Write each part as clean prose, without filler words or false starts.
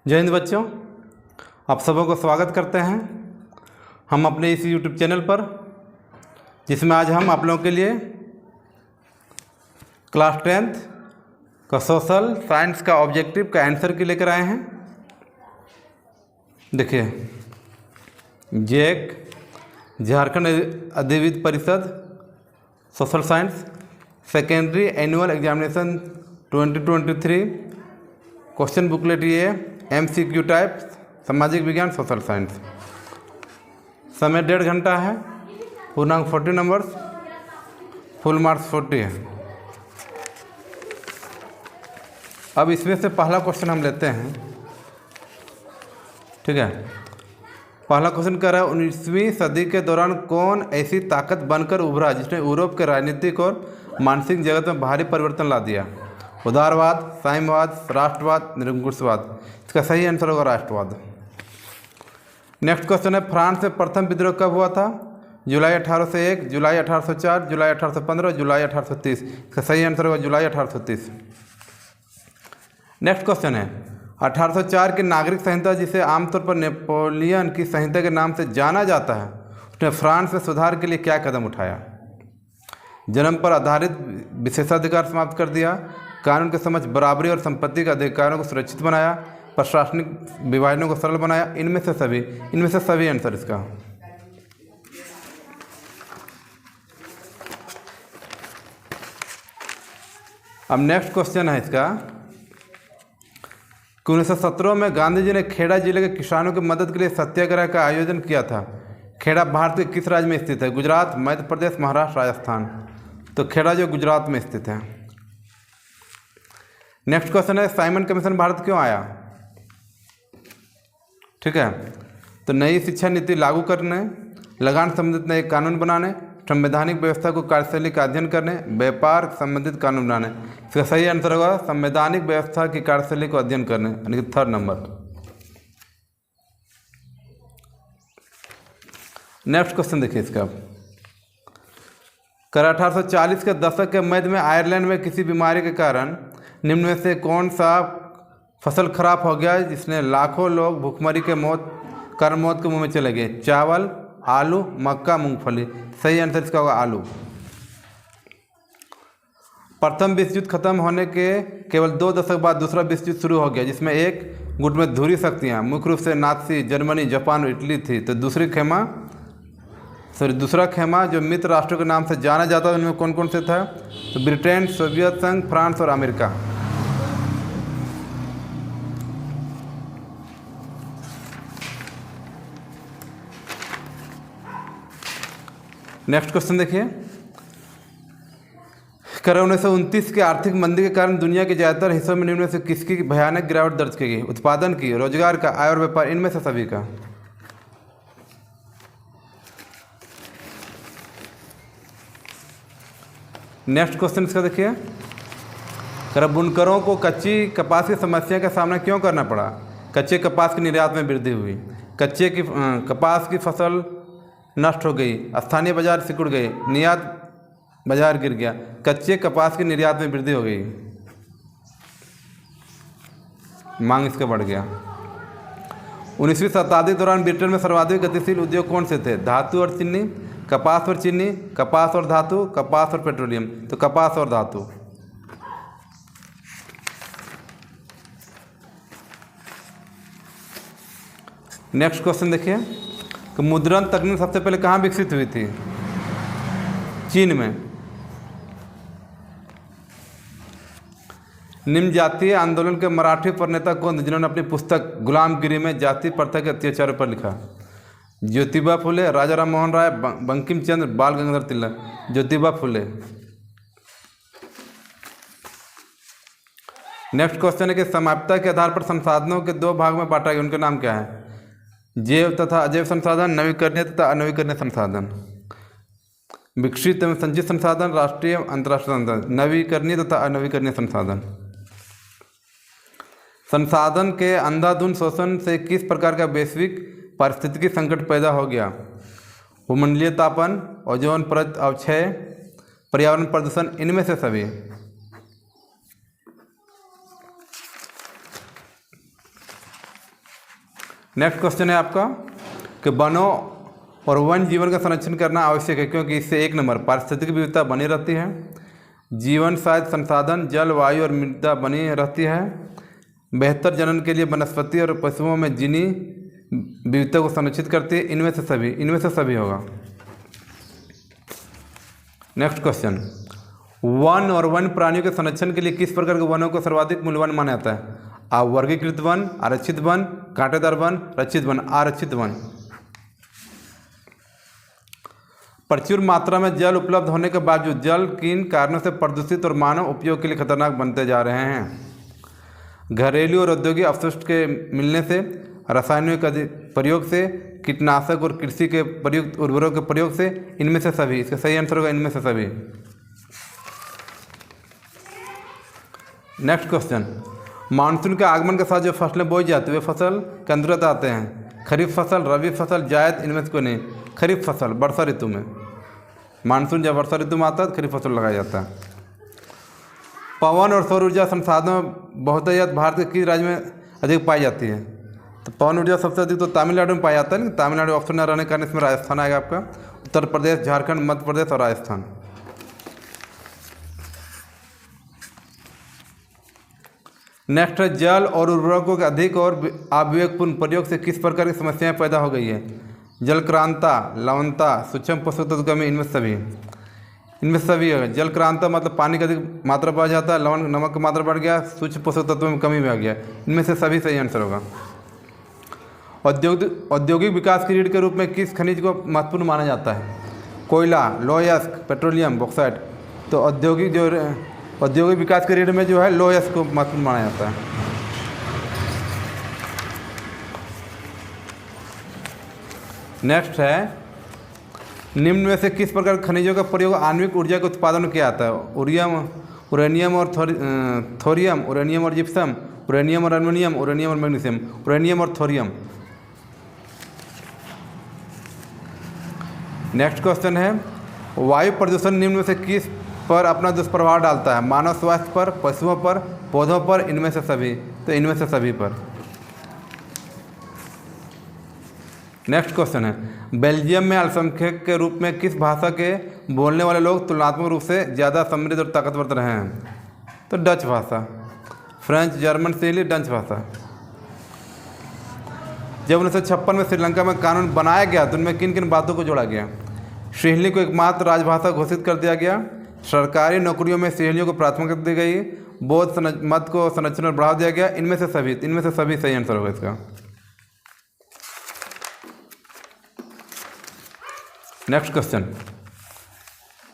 जय हिंद बच्चों, आप सबों को स्वागत करते हैं हम अपने इस YouTube चैनल पर, जिसमें आज हम आप लोगों के लिए क्लास 10th का सोशल साइंस का ऑब्जेक्टिव का आंसर की लेकर आए हैं। देखिए, जेक झारखंड अधिविद्य परिषद social science secondary annual examination 2023 question booklet ये MCQ टाइप सामाजिक विज्ञान सोशल साइंस। समय 1.5 घंटा है, पूर्णांक 40 नंबर्स, फुल मार्क्स 40 है। अब इसमें से पहला क्वेश्चन हम लेते हैं, ठीक है। पहला क्वेश्चन कह रहा है 19वीं सदी के दौरान कौन ऐसी ताकत बनकर उभरा जिसने यूरोप के राजनीतिक और मानसिक जगत में भारी परिवर्तन ला दिया? उदारवाद, साम्यवाद, राष्ट्रवाद, निरंकुशवाद। इसका सही आंसर होगा राष्ट्रवाद। नेक्स्ट क्वेश्चन है फ्रांस में प्रथम विद्रोह कब हुआ था? जुलाई 1801, जुलाई 1804, जुलाई 1815, जुलाई 1830। इसका सही आंसर होगा जुलाई 1830। नेक्स्ट क्वेश्चन है 1804 की नागरिक संहिता, जिसे आमतौर पर नेपोलियन की संहिता के नाम से जाना जाता है, उसने फ्रांस में सुधार के लिए क्या कदम उठाया? जन्म पर आधारित विशेषाधिकार समाप्त कर दिया, कानून के समक्ष बराबरी और संपत्ति के अधिकारों को सुरक्षित बनाया, प्रशासनिक विभाजनों को सरल बनाया। इनमें से सभी आंसर इसका। अब नेक्स्ट क्वेश्चन है इसका 1917 में गांधी जी ने खेड़ा जिले के किसानों की मदद के लिए सत्याग्रह का आयोजन किया था। खेड़ा भारत के किस राज्य में स्थित है? गुजरात, मध्य प्रदेश, महाराष्ट्र, राजस्थान। तो खेड़ा जो गुजरात में स्थित है। नेक्स्ट क्वेश्चन है साइमन कमीशन भारत क्यों आया? ठीक है, तो नई शिक्षा नीति लागू करने, लगान संबंधित नए कानून बनाने, संवैधानिक व्यवस्था को कार्यशैली का अध्ययन करने, व्यापार संबंधित कानून बनाने। इसका सही आंसर होगा संवैधानिक व्यवस्था की कार्यशैली को अध्ययन करने, यानी कि 3rd नंबर। नेक्स्ट क्वेश्चन देखिए इसका 1840 के दशक के मध्य में आयरलैंड में किसी बीमारी के कारण निम्न में से कौन सा फसल खराब हो गया जिसने लाखों लोग भूखमरी के मौत के मुंह में चले गए? चावल, आलू, मक्का, मूंगफली। सही आंसर इसका होगा आलू। प्रथम विश्व युद्ध खत्म होने के केवल 2 दशक बाद दूसरा विश्व युद्ध शुरू हो गया, जिसमें एक गुट में धुरी शक्तियाँ मुख्य रूप से नाज़ी जर्मनी, जापान और इटली थी। तो दूसरा खेमा जो मित्र राष्ट्रों के नाम से जाना जाता है, उनमें कौन कौन से था? तो ब्रिटेन, सोवियत संघ, फ्रांस और अमेरिका। नेक्स्ट क्वेश्चन देखिए 1929 के आर्थिक मंदी के कारण दुनिया के ज़्यादातर हिस्सों में निम्न में से किसकी भयानक गिरावट दर्ज की गई? उत्पादन की, रोजगार का, आय और व्यापार। इनमें से सभी का। नेक्स्ट क्वेश्चन इसका देखिए बुनकरों को कच्ची कपास की समस्या का सामना क्यों करना पड़ा? कच्चे कपास के निर्यात में वृद्धि हुई, कपास की फसल नष्ट हो गई, स्थानीय बाजार सिकुड़ गए, निर्यात बाजार गिर गया। कच्चे कपास के निर्यात में वृद्धि हो गई, मांग इसका बढ़ गया। 19वीं शताब्दी के दौरान ब्रिटेन में सर्वाधिक गतिशील उद्योग कौन से थे? धातु और चीनी, कपास और चीनी, कपास और धातु, कपास और पेट्रोलियम। तो कपास और धातु। नेक्स्ट क्वेश्चन देखिए कि मुद्रण तकनीक सबसे पहले कहाँ विकसित हुई थी? चीन में। निम्न जातीय आंदोलन के मराठी प्रणेता कौन थे जिन्होंने अपनी पुस्तक गुलामगिरी में जाति प्रथा के अत्याचार पर लिखा? ज्योतिबा फुले, राजा राम मोहन राय, बंकिम चंद्र, बाल गंगाधर तिलक। ज्योतिबा फुले। नेक्स्ट क्वेश्चन है कि समाप्यता के आधार पर संसाधनों के 2 भाग में बांटा गया, उनके नाम क्या है? जैव तथा अजैव संसाधन, नवीकरणीय तथा अनवीकरणीय संसाधन। विकसित एवं संचित संसाधन, राष्ट्रीय अंतर्राष्ट्रीय संसाधन। नवीकरणीय तथा अनवीकरणीय संसाधन। संसाधन के अंधाधुंध शोषण से किस प्रकार का वैश्विक पारिस्थितिकी संकट पैदा हो गया? भूमंडलीय तापन, ओजोन परत अवक्षय, पर्यावरण प्रदूषण। इनमें से सभी। नेक्स्ट क्वेश्चन है आपका कि वनों और वन जीवन का संरक्षण करना आवश्यक है क्योंकि इससे 1 नंबर पारिस्थितिक विविधता बनी रहती है, जीवन सहायक संसाधन जल वायु और मृदा बनी रहती है, बेहतर जनन के लिए वनस्पति और पशुओं में जीनी विविधता को संरक्षित करती है। इनमें से सभी होगा। नेक्स्ट क्वेश्चन, वन और वन प्राणियों के संरक्षण के लिए किस प्रकार के वनों को सर्वाधिक मूल्यवान माना जाता है? वर्गीकृत वन, आरक्षित वन, कांटेदार वन, रक्षित वन। आरक्षित वन। प्रचुर मात्रा में जल उपलब्ध होने के बावजूद जल किन कारणों से प्रदूषित और मानव उपयोग के लिए खतरनाक बनते जा रहे हैं? घरेलू और औद्योगिक अपशिष्ट के मिलने से, रासायनिक प्रयोग से, कीटनाशक और कृषि के प्रयुक्त उर्वरकों के प्रयोग से, इनमें से सभी। इसका सही आंसर होगा इनमें से सभी। नेक्स्ट क्वेश्चन, मानसून के आगमन के साथ जो फसलें बोई जाती है वे फसल के अंतर्गत आते हैं? खरीफ फसल, रबी फसल, जायद। इनमें से कोई नहीं। खरीफ फसल वर्षा ऋतु में, मानसून जब वर्षा ऋतु में आता है खरीफ फसल लगाया जाता है। पवन और सौर ऊर्जा संसाधनों बहुतायत भारत के किस राज्य में अधिक पाई जाती है? तो पवन ऊर्जा सबसे अधिक तो तमिलनाडु में पाया जाता है। तमिलनाडु ऑप्शन न रहने के कारण इसमें राजस्थान आएगा आपका। उत्तर प्रदेश, झारखंड, मध्य प्रदेश और राजस्थान। नेक्स्ट है, जल और उर्वरकों के अधिक और अविवेकपूर्ण प्रयोग से किस प्रकार की समस्याएं पैदा हो गई है? जलक्रांता, लवणता, सूक्ष्म पोषक तत्व कमी। इनमें सभी है। जलक्रांता मतलब पानी का अधिक मात्रा बढ़ जाता है, लवण नमक की मात्रा बढ़ गया, सूक्ष्म पोषक तत्व में कमी आ गया। इनमें से सभी सही आंसर होगा। औद्योगिक विकास की रीढ़ के रूप में किस खनिज को महत्वपूर्ण माना जाता है? कोयला, लोहयस्क, पेट्रोलियम, बॉक्साइट। तो औद्योगिक विकास की रीढ़ में जो है लोहयस्क को महत्वपूर्ण माना जाता है। नेक्स्ट है, निम्न में से किस प्रकार खनिजों का प्रयोग आणविक ऊर्जा के उत्पादन में किया जाता है? उरेनियम और थोरियम, उरेनियम और जिप्सम, उरेनियम और एल्युमिनियम, उरेनियम और मैग्नीशियम। उरेनियम और थोरियम। नेक्स्ट क्वेश्चन है, वायु प्रदूषण निम्न में से किस पर अपना दुष्प्रभाव डालता है? मानव स्वास्थ्य पर, पशुओं पर, पौधों पर। इनमें से सभी। तो इनमें से सभी पर। नेक्स्ट क्वेश्चन है, बेल्जियम में अल्पसंख्यक के रूप में किस भाषा के बोलने वाले लोग तुलनात्मक रूप से ज़्यादा समृद्ध और ताकतवर रहे हैं? तो डच भाषा। फ्रेंच, जर्मन, शैली, डच भाषा। जब 1956 में श्रीलंका में कानून बनाया गया तो उनमें किन किन बातों को जोड़ा गया? सिंहली को एकमात्र राजभाषा घोषित कर दिया गया, सरकारी नौकरियों में सिंहलियों को प्राथमिकता दी गई, बौद्ध मत को संरक्षण और बढ़ावा दिया गया। इनमें से सभी सही आंसर होगा इसका। नेक्स्ट क्वेश्चन,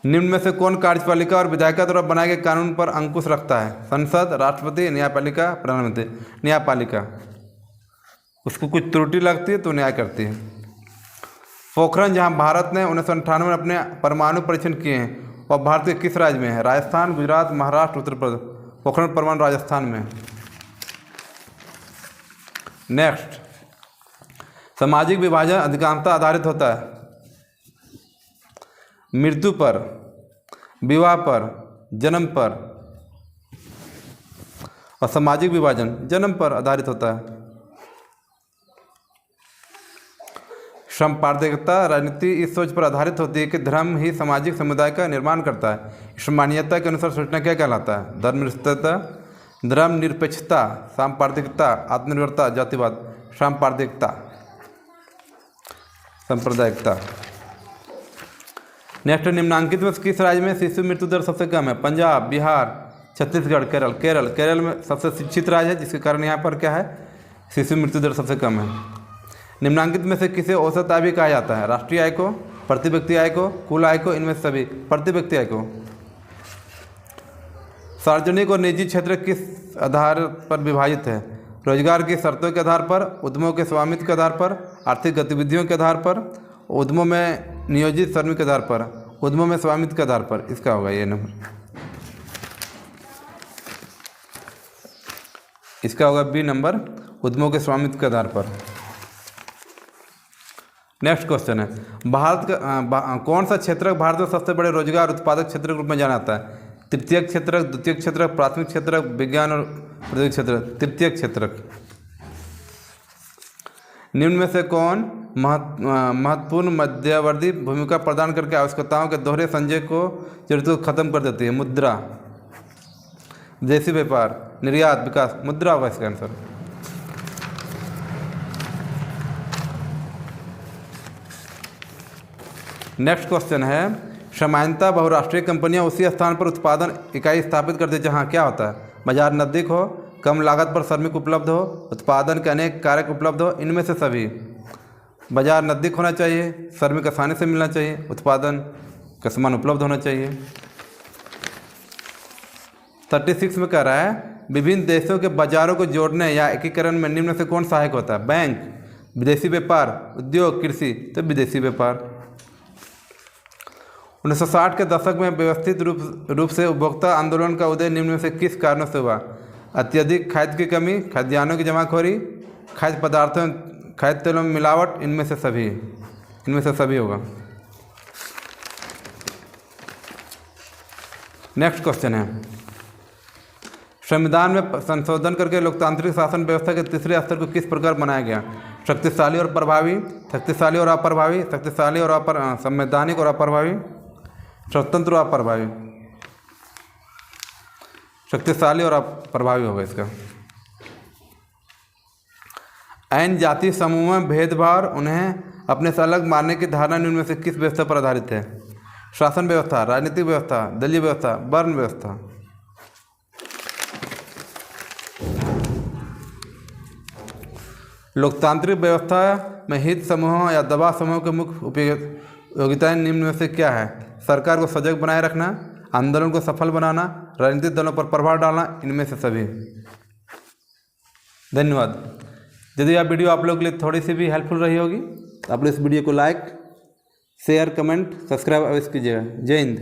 निम्न में से कौन कार्यपालिका और विधायिका द्वारा बनाए गए कानून पर अंकुश रखता है? संसद, राष्ट्रपति, न्यायपालिका, प्रधानमंत्री। न्यायपालिका। उसको कुछ त्रुटि लगती है तो न्याय करती है। पोखरण, जहां भारत ने 1998 में अपने परमाणु परीक्षण किए हैं, वह भारत के किस राज्य में है? राजस्थान, गुजरात, महाराष्ट्र, उत्तर प्रदेश। पोखरण परमाणु राजस्थान में। नेक्स्ट, सामाजिक विभाजन अधिकांशतः आधारित होता है मृत्यु पर, विवाह पर, जन्म पर। और सामाजिक विभाजन जन्म पर आधारित होता है। संपार्श्विकता राजनीति इस सोच पर आधारित होती है कि धर्म ही सामाजिक समुदाय का निर्माण करता है। इस मान्यता के अनुसार सोचना क्या कहलाता है? धर्मनिरपेक्षता, धर्मनिरपेक्षता, सांप्रदायिकता, आत्मनिर्भरता, जातिवाद। सांप्रदायिकता, सांप्रदायिकता। नेक्स्ट, निम्नांकित में किस राज्य में शिशु मृत्यु दर सबसे कम है? पंजाब, बिहार, छत्तीसगढ़, केरल। केरल में सबसे शिक्षित राज्य है जिसके कारण यहाँ पर क्या है? शिशु मृत्यु दर सबसे कम है। निम्नांकित में से किसे औसत आय भी कहा जाता है? राष्ट्रीय आय को, प्रति व्यक्ति आय को, कुल आय को। इनमें सभी। प्रति व्यक्ति आय को। सार्वजनिक और निजी क्षेत्र किस आधार पर विभाजित है? रोजगार की शर्तों के आधार पर, उद्यमों के स्वामित्व के आधार पर, आर्थिक गतिविधियों के आधार पर, उद्यमों में नियोजित श्रमिक के आधार पर, उद्यमों में स्वामित्व के आधार पर। इसका होगा ये नंबर। इसका होगा बी नंबर, उद्यमों के स्वामित्व के आधार पर। नेक्स्ट क्वेश्चन है, भारत का कौन सा क्षेत्र भारत में सबसे बड़े रोजगार उत्पादक क्षेत्र के रूप में जाना जाता है? तृतीय क्षेत्र, द्वितीय क्षेत्र, प्राथमिक क्षेत्र, विज्ञान और प्रौद्योगिक क्षेत्र। तृतीय क्षेत्र। निम्न में से कौन महत्वपूर्ण मध्यवर्ती भूमिका प्रदान करके आवश्यकताओं के दोहरे संचय को जरूरत को खत्म कर देती है? मुद्रा, विदेशी व्यापार, निर्यात, विकास। मुद्रा होगा इसका आंसर। नेक्स्ट क्वेश्चन है, सामान्यतः बहुराष्ट्रीय कंपनियां उसी स्थान पर उत्पादन इकाई स्थापित करती है जहां क्या होता है? बाजार नज़दीक हो, कम लागत पर श्रमिक उपलब्ध हो, उत्पादन के अनेक कारक उपलब्ध हो, इनमें से सभी। बाजार नज़दीक होना चाहिए, श्रमिक आसानी से मिलना चाहिए, उत्पादन का सामान उपलब्ध होना चाहिए। 36 में कह रहा है, विभिन्न देशों के बाजारों को जोड़ने या एकीकरण में निम्न में से कौन सहायक होता है? बैंक, विदेशी व्यापार, उद्योग, कृषि। तो विदेशी व्यापार। 1960 के दशक में व्यवस्थित रूप से उपभोक्ता आंदोलन का उदय निम्न में से किस कारणों से हुआ? अत्यधिक खाद्य की कमी, खाद्यान्नों की जमाखोरी, खाद्य पदार्थों, खाद्य तेलों में मिलावट, इनमें से सभी होगा। नेक्स्ट क्वेश्चन है, संविधान में संशोधन करके लोकतांत्रिक शासन व्यवस्था के तीसरे स्तर को किस प्रकार बनाया गया? शक्तिशाली और प्रभावी, शक्तिशाली और अप्रभावी, शक्तिशाली और संवैधानिक और अप्रभावी, स्वतंत्र और अप्रभावी। शक्तिशाली और अप्रभावी होगा इसका। ऐन जाति समूह में भेदभाव उन्हें अपने से अलग मानने की धारणा निम्न में से किस व्यवस्था पर आधारित है? शासन व्यवस्था, राजनीतिक व्यवस्था, दलीय व्यवस्था, वर्ण व्यवस्था। लोकतांत्रिक व्यवस्था में हित समूहों या दबाव समूहों के मुख्य उपयोगिताएं निम्न में से क्या है? सरकार को सजग बनाए रखना, आंदोलन को सफल बनाना, राजनीतिक दलों पर प्रभाव डालना, इनमें से सभी। धन्यवाद। यदि यह वीडियो आप लोगों के लिए थोड़ी सी भी हेल्पफुल रही होगी तो आप लोग इस वीडियो को लाइक, शेयर, कमेंट, सब्सक्राइब अवश्य कीजिएगा। जय हिंद।